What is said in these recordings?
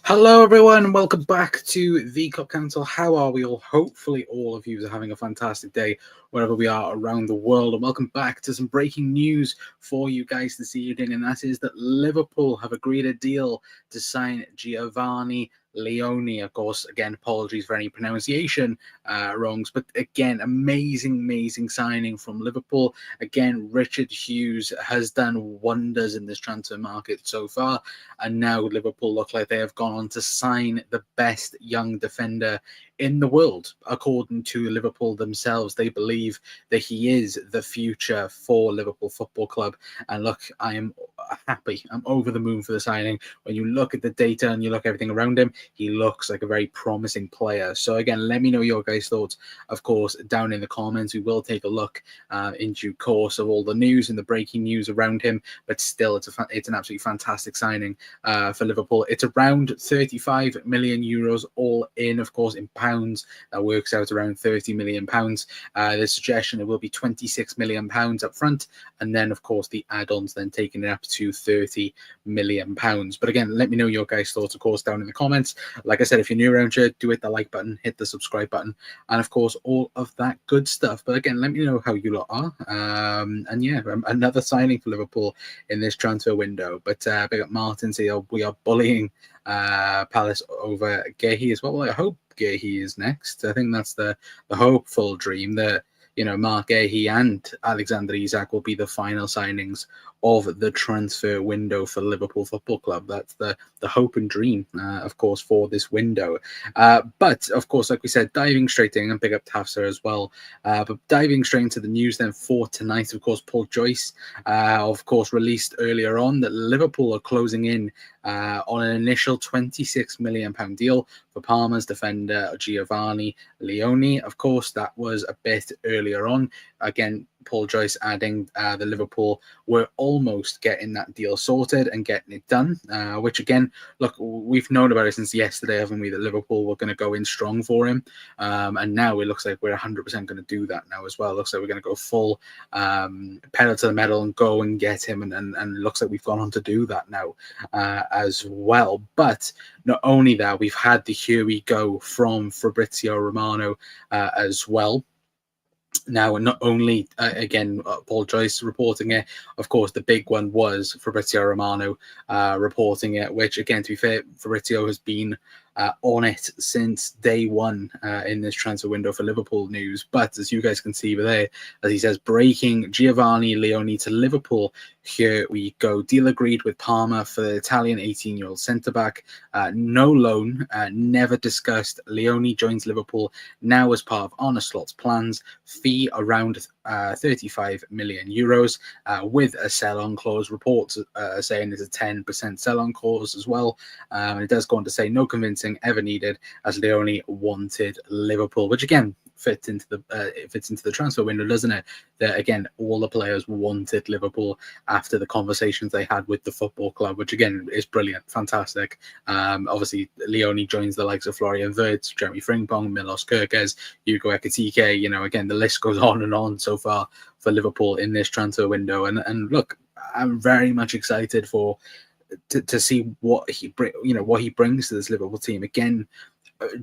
Hello, everyone, and welcome back to the Cup Council. How are we all? Hopefully, all of you are having a fantastic day wherever we are around the world. And welcome back to some breaking news for you guys this evening, and that is that Liverpool have agreed a deal to sign Giovanni Leoni. Of course, again, apologies for any pronunciation wrongs, but again, amazing signing from Liverpool. Again, Richard Hughes has done wonders in this transfer market so far, and now Liverpool look like they have gone on to sign the best young defender in the world. According to Liverpool themselves, they believe that he is the future for Liverpool Football Club. And look, I am happy. I'm over the moon for the signing. When you look at the data and you look at everything around him, he looks like a very promising player. So again, let me know your guys' thoughts, of course, down in the comments. We will take a look in due course of all the news and the breaking news around him. But still, it's an absolutely fantastic signing for Liverpool. It's around 35 million euros all in, of course, in pounds. That works out around 30 million pounds. The suggestion it will be 26 million pounds up front, and then of course the add-ons then taking it up to 30 million pounds. But again, let me know your guys' thoughts, of course, down in the comments. Like I said, if you're new around here, do hit the like button, hit the subscribe button, and of course all of that good stuff. But again, let me know how you lot are. And yeah, another signing for Liverpool in this transfer window. But big up Martin, so we are bullying Palace over Gehi as well. Well, I hope Gehi is next. I think that's the hopeful dream that, you know, Mark Gehi and Alexander Isak will be the final signings of the transfer window for Liverpool Football Club. That's the hope and dream, of course, for this window. But of course, like we said, diving straight in, and pick up Tafsa as well. But diving straight into the news then for tonight, of course, Paul Joyce, of course, released earlier on that Liverpool are closing in on an initial £26 million deal for Parma's defender Giovanni Leoni. Of course, that was a bit earlier on. Again, Paul Joyce adding that Liverpool were almost getting that deal sorted and getting it done, which again, look, we've known about it since yesterday, haven't we, that Liverpool were going to go in strong for him, and now it looks like we're 100% going to do that now as well. It looks like we're going to go full pedal to the metal and go and get him, and it looks like we've gone on to do that now as well. But not only that, we've had the here we go from Fabrizio Romano as well. Now, not only, Paul Joyce reporting it, of course, the big one was Fabrizio Romano reporting it, which, again, to be fair, Fabrizio has been on it since day one in this transfer window for Liverpool news. But as you guys can see over there, as he says, breaking Giovanni Leoni to Liverpool. Here we go. Deal agreed with Parma for the Italian 18-year-old centre-back. No loan, never discussed. Leoni joins Liverpool now as part of Arne Slot's plans. Fee around 35 million euros with a sell-on clause. Reports saying there's a 10% sell-on clause as well. And it does go on to say no convincing ever needed, as Leoni wanted Liverpool, which again fits into the transfer window, doesn't it? That again, all the players wanted Liverpool after the conversations they had with the football club, which again is brilliant, fantastic. Obviously, Leoni joins the likes of Florian Wirtz, Jeremy Frimpong, Milos Kerkez, Hugo Ekitike. You know, again, the list goes on and on so far for Liverpool in this transfer window. And look, I'm very much excited to see what he brings to this Liverpool team. Again,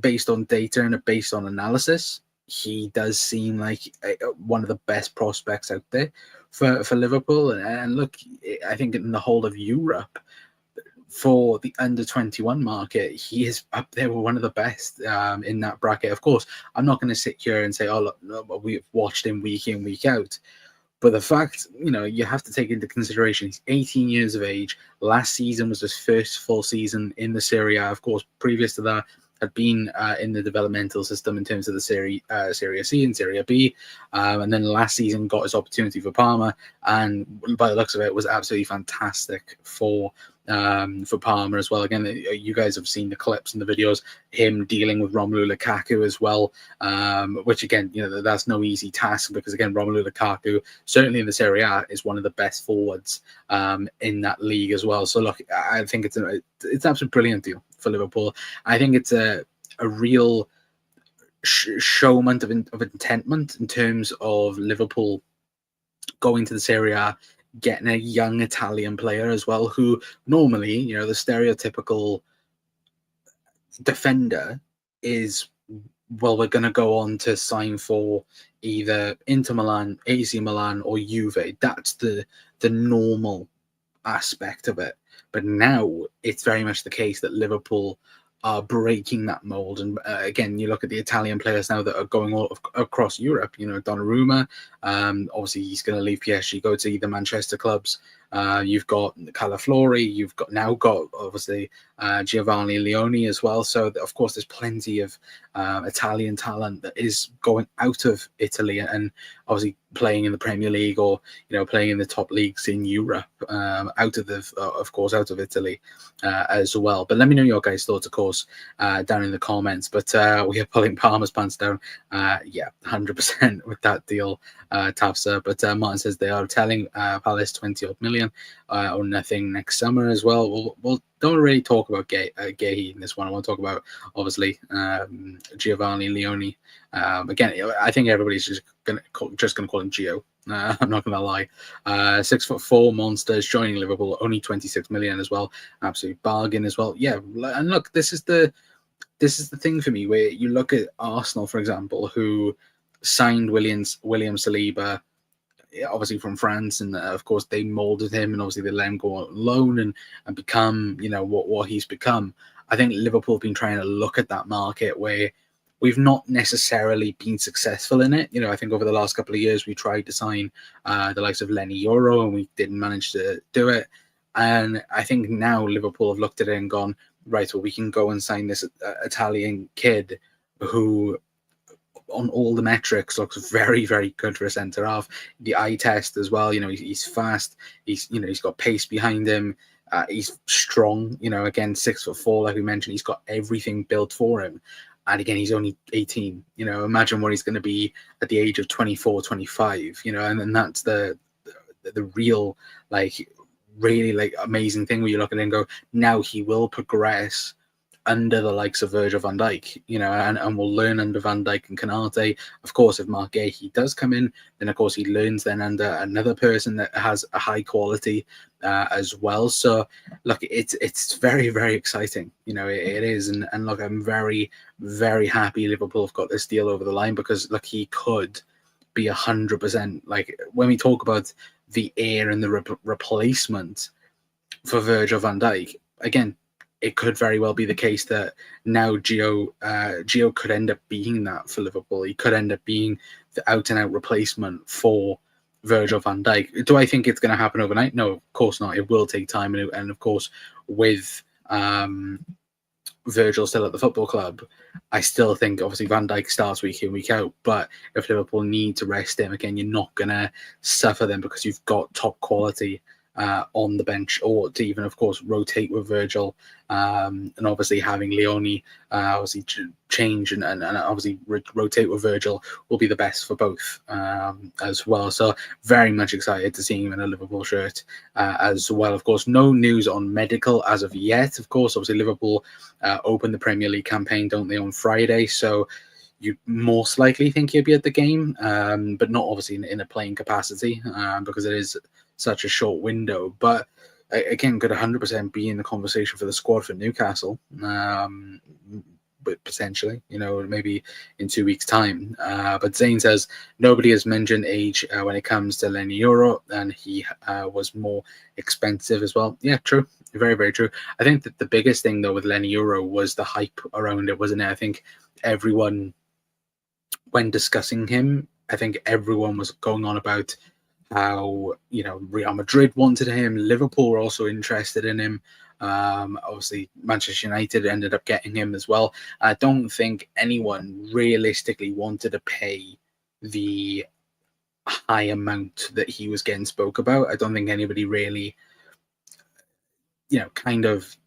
based on data and based on analysis, he does seem like one of the best prospects out there for Liverpool. And look, I think in the whole of Europe, for the under-21 market, he is up there with one of the best in that bracket. Of course, I'm not going to sit here and say, oh, look, no, we've watched him week in, week out. But the fact, you know, you have to take into consideration he's 18 years of age. Last season was his first full season in the Serie A. Of course, previous to that, had been in the developmental system in terms of the Serie C and Serie B. And then last season got his opportunity for Parma. And by the looks of it, was absolutely fantastic for Parma as well. Again, you guys have seen the clips and the videos, him dealing with Romelu Lukaku as well, which again, you know, that's no easy task, because again, Romelu Lukaku, certainly in the Serie A, is one of the best forwards in that league as well. So look, I think it's an absolutely brilliant deal for Liverpool. I think it's a real showment of intentment in terms of Liverpool going to the Serie A, getting a young Italian player as well, who normally, you know, the stereotypical defender is, well, we're going to go on to sign for either Inter Milan, AC Milan, or Juve. That's the normal aspect of it. But now it's very much the case that Liverpool are breaking that mold. And again, you look at the Italian players now that are going all across Europe. You know, Donnarumma, obviously he's going to leave PSG, go to either Manchester clubs. You've got Calaflori, you've got obviously Giovanni Leoni as well. So of course, there's plenty of Italian talent that is going out of Italy and obviously playing in the Premier League or playing in the top leagues in Europe, out of Italy as well. But let me know your guys' thoughts, of course, down in the comments. But we are pulling Parma's pants down. 100% with that deal, Tafsa. But Martin says they are telling Palace 20 odd million or nothing next summer as well. We'll don't really talk about Gay in this one. I want to talk about obviously Giovanni Leoni. Again, I think everybody's just gonna call him Gio. I'm not gonna lie. 6'4" monsters joining Liverpool, only 26 million as well. Absolute bargain as well. Yeah, and look, this is the thing for me where you look at Arsenal, for example, who signed William Saliba, obviously from France, and of course they molded him, and obviously they let him go on loan and become what he's become. I think Liverpool have been trying to look at that market where we've not necessarily been successful in it. I think over the last couple of years we tried to sign the likes of Lenny Yoro and we didn't manage to do it. And I think now Liverpool have looked at it and gone, right, well, we can go and sign this Italian kid who on all the metrics looks very, very good for a centre half. The eye test as well, he's fast, he's got pace behind him, he's strong, again 6'4", like we mentioned, he's got everything built for him. And again, he's only 18. Imagine what he's going to be at the age of 24, 25. And then that's the real, really amazing thing where you look at it and go, now he will progress under the likes of Virgil van Dijk, and will learn under Van Dijk and Canate. Of course, if Mark Gahey does come in, then of course he learns then under another person that has a high quality as well. So look, it's very, very exciting. It is, and look, I'm very, very happy Liverpool have got this deal over the line, because look, he could be 100%. Like when we talk about the heir and the replacement for Virgil van Dijk, again, it could very well be the case that now Gio could end up being that for Liverpool. He could end up being the out-and-out replacement for Virgil van Dijk. Do I think it's going to happen overnight? No, of course not. It will take time, and of course, with Virgil still at the football club, I still think obviously Van Dijk starts week in, week out. But if Liverpool need to rest him, again, you're not going to suffer them because you've got top quality on the bench, or to even, of course, rotate with Virgil, and obviously having Leoni obviously change and obviously rotate with Virgil will be the best for both as well. So very much excited to see him in a Liverpool shirt as well. Of course, no news on medical as of yet. Of course, obviously Liverpool open the Premier League campaign, don't they, on Friday? So you most likely think he'll be at the game, but not obviously in a playing capacity because it is such a short window. But again, could 100% be in the conversation for the squad for Newcastle, but potentially, maybe in 2 weeks' time. But Zane says nobody has mentioned age when it comes to Lenny Euro, and he was more expensive as well. Yeah, true. Very, very true. I think that the biggest thing, though, with Lenny Euro was the hype around it, wasn't it? I think everyone, when discussing him, I think everyone was going on about how Real Madrid wanted him, Liverpool were also interested in him. Obviously, Manchester United ended up getting him as well. I don't think anyone realistically wanted to pay the high amount that he was getting spoke about. I don't think anybody really, kind of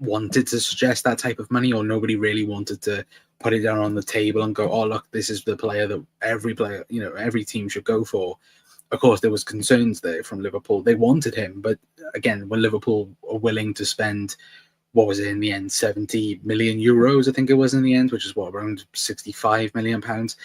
wanted to suggest that type of money, or nobody really wanted to put it down on the table and go, oh, look, this is the player that every team should go for. Of course, there was concerns there from Liverpool. They wanted him, but again, when Liverpool are willing to spend, what was it in the end, 70 million euros, I think it was in the end, which is around 65 million pounds.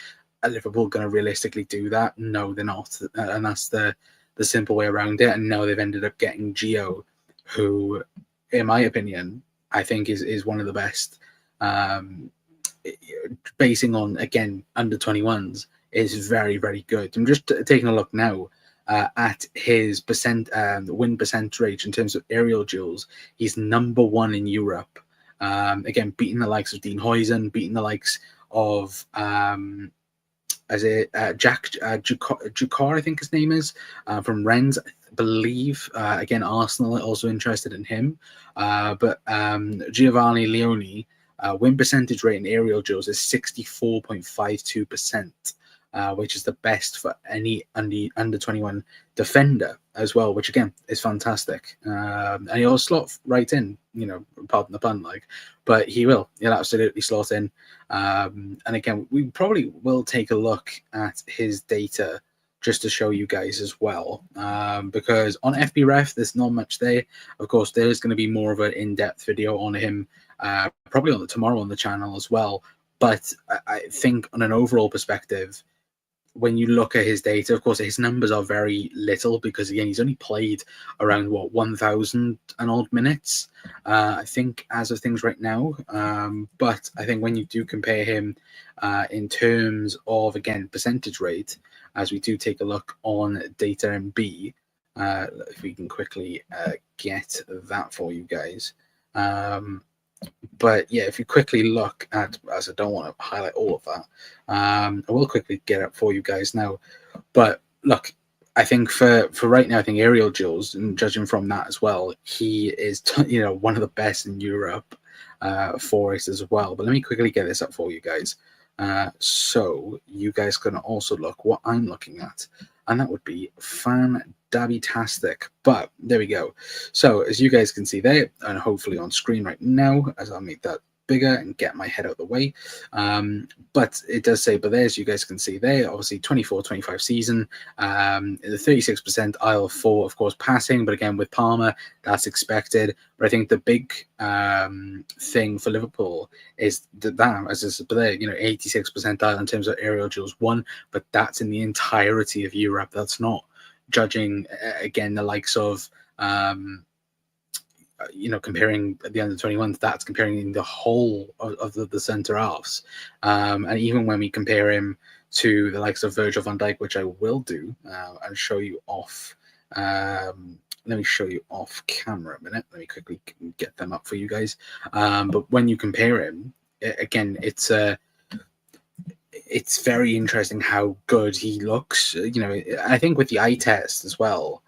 Are Liverpool going to realistically do that? No, they're not, and that's the simple way around it. And now they've ended up getting Gio, who, in my opinion, I think is one of the best basing on, again, under 21s is very, very good. I'm just taking a look now at his win percentage in terms of aerial duels. He's number one in Europe. Again, beating the likes of Dean Huijsen, beating the likes of Jack Jukar, I think his name is, from Rennes, I believe. Again, Arsenal are also interested in him. But Giovanni Leoni, win percentage rate in aerial duels is 64.52%, which is the best for any under 21 defender as well, which again is fantastic. And he'll slot right in, pardon the pun, but he'll absolutely slot in. And again, we probably will take a look at his data just to show you guys as well, because on FBref there's not much there. Of course, there is going to be more of an in-depth video on him, probably tomorrow on the channel as well. But I think on an overall perspective, when you look at his data, of course, his numbers are very little because, again, he's only played around, 1,000 and odd minutes, I think, as of things right now. But I think when you do compare him in terms of, again, percentage rate, as we do take a look on Data MB, if we can quickly get that for you guys. But yeah, if you quickly look at, as I don't want to highlight all of that, I will quickly get it for you guys now. But look, I think for right now, I think aerial duels, and judging from that as well, he is one of the best in Europe for it as well. But let me quickly get this up for you guys, so you guys can also look what I'm looking at, and that would be fantastic. But there we go. So as you guys can see there, and hopefully on screen right now, as I'll make that bigger and get my head out of the way, but it does say, but there's, you guys can see there, obviously 24-25 season, the 36% IL4, of course, passing, but again with Palmer, that's expected. But I think the big thing for Liverpool is that as I said there, 86 percentile in terms of aerial duels won, but that's in the entirety of Europe. That's not judging, again, the likes of comparing the under 21s, that's comparing the whole of the centre halves. And even when we compare him to the likes of Virgil van Dijk, which I will do and show you off. Let me show you off camera a minute. Let me quickly get them up for you guys. But when you compare him, again, it's very interesting how good he looks. I think with the eye test as well,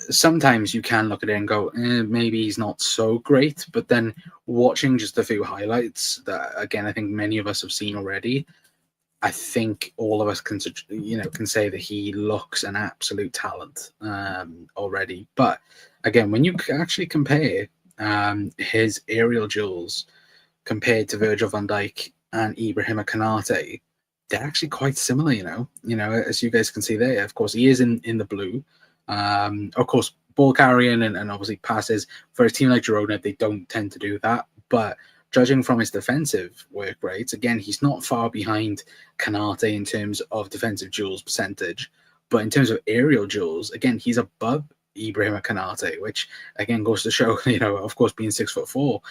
sometimes you can look at it and go, maybe he's not so great. But then watching just a few highlights that, again, I think many of us have seen already, I think all of us can say that he looks an absolute talent already. But again, when you actually compare his aerial duels compared to Virgil van Dijk and Ibrahima Konate, they're actually quite similar. As you guys can see there. Of course, he is in the blue. Of course, ball carrying and obviously passes. For a team like Girona, they don't tend to do that. But judging from his defensive work rates, again, he's not far behind Konate in terms of defensive duels percentage. But in terms of aerial duels, again, he's above Ibrahima Konate, which again goes to show, of course, being 6'4",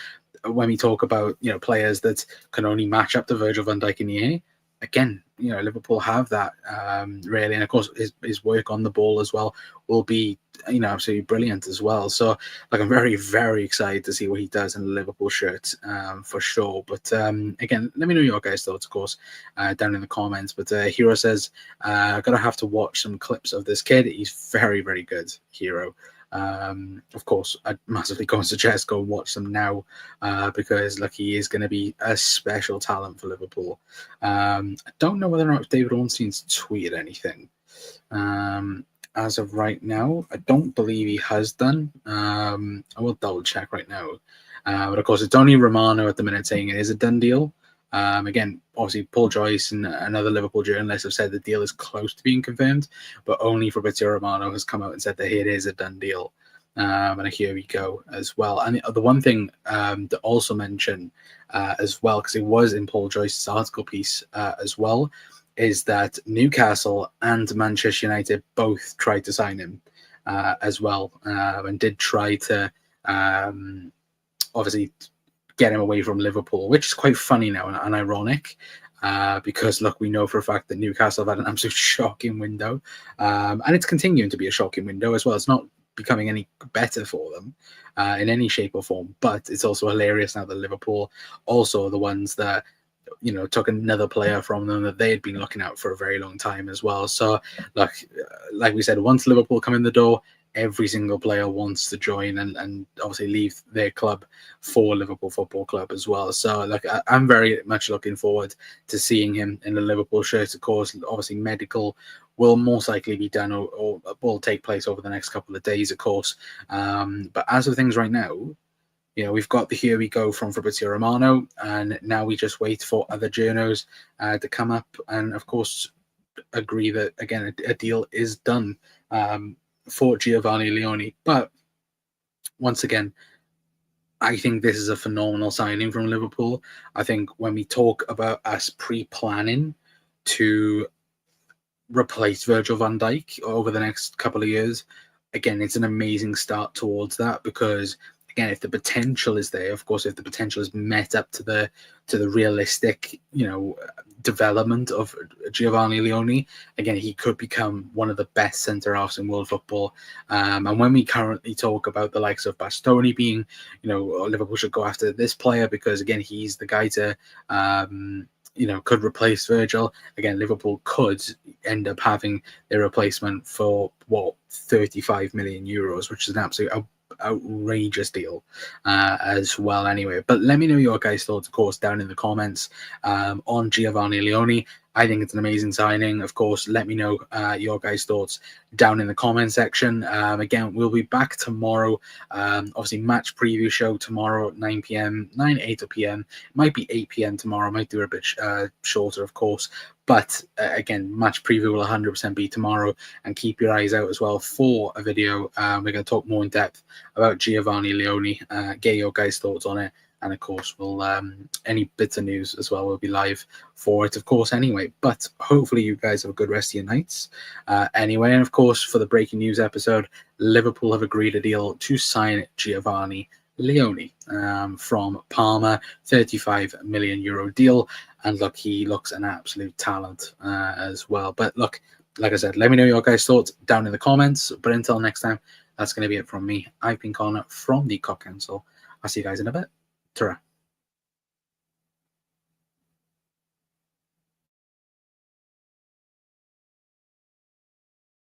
when we talk about players that can only match up to Virgil van Dijk in the air. Again, Liverpool have that really, and of course his work on the ball as well will be absolutely brilliant as well. So I'm very, very excited to see what he does in the Liverpool shirt for sure. But again, let me know your guys' thoughts, of course, down in the comments. But Hero says, gonna have to watch some clips of this kid. He's very, very good, Hero. Of course, I'd massively suggest go watch them now because he is going to be a special talent for Liverpool. I don't know whether or not David Ornstein's tweeted anything as of right now. I don't believe he has done. I will double check right now. But of course, it's only Romano at the minute saying it is a done deal. Again, obviously, Paul Joyce and another Liverpool journalist have said the deal is close to being confirmed, but only Fabrizio Romano has come out and said that it is a done deal. And here we go as well. And the one thing to also mention as well, because it was in Paul Joyce's article piece as well, is that Newcastle and Manchester United both tried to sign him as well, and did try to obviously get him away from Liverpool, which is quite funny now and ironic. Because look, we know for a fact that Newcastle have had an absolute shocking window, and it's continuing to be a shocking window as well. It's not becoming any better for them in any shape or form, but it's also hilarious now that Liverpool also are the ones that, you know, took another player from them that they had been looking at for a very long time as well. So look, like we said, once Liverpool come in the door, every single player wants to join and obviously leave their club for Liverpool Football Club as well. So like, I'm very much looking forward to seeing him in the Liverpool shirt. Of course, obviously medical will most likely be done or will take place over the next couple of days, of course. But as of things right now, you know, we've got the here we go from Fabrizio Romano, and now we just wait for other journos to come up and, of course, agree that, again, a deal is done for Giovanni Leoni. But once again, I think this is a phenomenal signing from Liverpool. I think when we talk about us pre-planning to replace Virgil van Dijk over the next couple of years, again, it's an amazing start towards that, because again, if the potential is there, of course, if the potential is met up to the realistic, you know, development of Giovanni Leoni, again, he could become one of the best centre halves in world football. And when we currently talk about the likes of Bastoni being, you know, Liverpool should go after this player because again, he's the guy to you know, could replace Virgil. Again, Liverpool could end up having their replacement for what, 35 million euros, which is an absolute outrageous deal as well anyway. But let me know your guys' thoughts, of course, down in the comments on Giovanni Leoni. I think it's an amazing signing. Of course, let me know your guys' thoughts down in the comment section. Again, we'll be back tomorrow. Obviously, match preview show tomorrow at 9 p.m, 8 p.m. It might be 8 p.m. tomorrow. Might do a bit shorter, of course. But again, match preview will 100% be tomorrow. And keep your eyes out as well for a video. We're going to talk more in depth about Giovanni Leoni. Get your guys' thoughts on it. And of course, we'll any bits of news as well will be live for it, of course, anyway. But hopefully you guys have a good rest of your nights anyway. And of course, for the breaking news episode, Liverpool have agreed a deal to sign Giovanni Leoni from Parma, 35 million euro deal. And look, he looks an absolute talent as well. But look, like I said, let me know your guys' thoughts down in the comments. But until next time, that's going to be it from me. I've been Connor from the Cock Council. I'll see you guys in a bit. Ta-ra.